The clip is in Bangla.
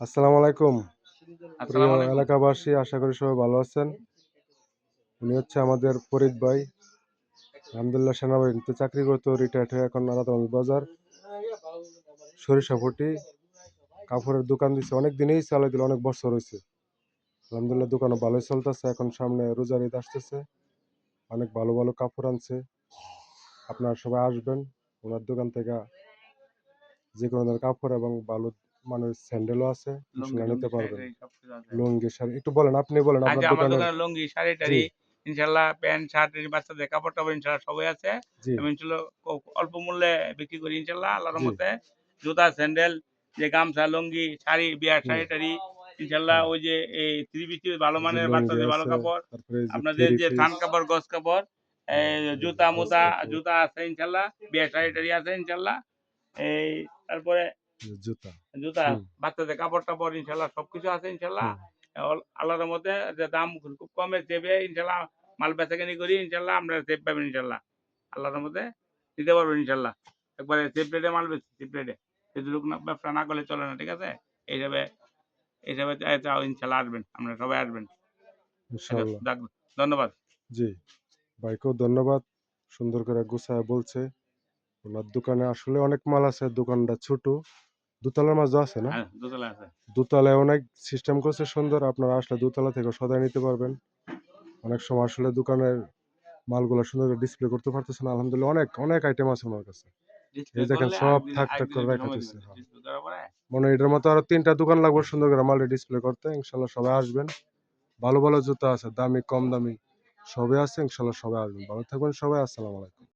আসসালামু আলাইকুম প্রিয় আসসালামু আলাইকুম। এলাকাবাসী, আশা করি সবাই ভালো আছেন। উনি হচ্ছে আমাদের ফরিদ ভাই। আলহামদুলিল্লাহ সেনাবাহিনীতে চাকরি করতো, রিটায়ার্ড হয়ে এখন আলাদা বাজার সরিষাপটি কাপড়ের দোকান দিছে। অনেক দিনেই চালাই দিল, অনেক বছর হয়েছে। আলহামদুলিল্লাহ দোকানও ভালোই চলতেছে। এখন সামনে রোজার ঈদ আসতেছে, অনেক ভালো ভালো কাপড় আনছে। আপনারা সবাই আসবেন ওনার দোকান থেকে, যে কোনো ধরনের কাপড় এবং ভালো মানের স্যান্ডেলও আছে, লুঙ্গি, ইনশাল্লাহ নিতে লুঙ্গি পারবেন। শাড়ি-টাড়ি সবকিছু আছে। লুঙ্গি শাড়ি একটু বলেন, আপনি বলেন আপনার আমার দোকানের। দোকানে লুঙ্গি, জি, শাড়ি-টাড়ি ইনশাআল্লাহ প্যান্ট, শার্ট, বাচ্চাদের কাপড়-টাপড় ইনশাআল্লাহ সবই আছে। জি, আমি ইনশাআল্লাহ অল্প মূল্যে বিক্রি করি ইনশাআল্লাহ আল্লাহর জি। রহমতে। জুতা, স্যান্ডেল, যে গামছা, লুঙ্গি, শাড়ি, বিয়ার হুম, শাড়ি-টাড়ি ইনশাআল্লাহ হুম। ওই যে এই থ্রি পিসের ভালো এই যে মানের লুঙ্গি বাচ্চাদের ভালো আছে, কাপড়, তারপরে এই যে আপনাদের থ্রি যে থান পিস, কাপড়, গজ কাপড়, গজ জুতা-মুতা, কাপড়, জুতা আছে ইনশাআল্লাহ, বিয়ার শাড়ি-টাড়ি আছে ইনশাআল্লাহ। এই তারপরে জুতা। জুতা, হুম, বাচ্চাদের কাপড়-টাপড় ইনশাআল্লাহ সবকিছু আছে ইনশাআল্লাহ। হুম। আল্লাহর রহমতে যে দাম খুব কমে চেপে ইনশাআল্লাহ মাল বেচাকেনি করি ইনশাআল্লাহ আপনারা সেভ পাবেন ইনশাআল্লাহ। আল্লাহর রহমতে দিতে পারবেন ইনশাআল্লাহ। একবারে চিপ রেটে মাল বেচি, চিপ রেটে। এটুকু না ব্যবসা না করলে চলে না, ঠিক আছে? এইভাবে এইভাবে চাও ইনশাআল্লাহ আসবেন। আপনারা সবাই আসবেন। আচ্ছা, ইনশাআল্লাহ। যাক ধন্যবাদ। জি, ভাইকেও ধন্যবাদ। সুন্দর করে গুছায় বলছে। ওনার দোকানে আসলে অনেক মাল আছে। দোকানটা ছোট। দোতলার মাঝও আছে না? হ্যাঁ, দোতলায় আছে। দোতলায় অনেক সিস্টেম করছে সুন্দর। আপনারা আসলে দোতলা থেকেও সদাই নিতে পারবেন। অনেক সময় আসলে দোকানের মালগুলা সুন্দর করে ডিসপ্লে করতে পারতেছে না। আলহামদুলিল্লাহ অনেক, অনেক আইটেম আছে ওনার কাছে। ডিসপ্লে এই দেখেন করলে সব আরেকদিন থাক, থাক আরেকদিন করে একটু রাইখা সময় দিছে। দিবেন। হ্যাঁ। ডিসপ্লে করার পরে মনে হয় এটার মতো আরো ৩ টা দোকান লাগবে সুন্দর করে মালটা ডিসপ্লে করতে। ইনশাআল্লাহ সবাই আসবেন। ভালো, ভালো জুতা আছে, দামি, কম দামি সবই আছে। ইনশাআল্লাহ সবাই আসবেন। ভালো থাকবেন সবাই। আসসালামু আলাইকুম।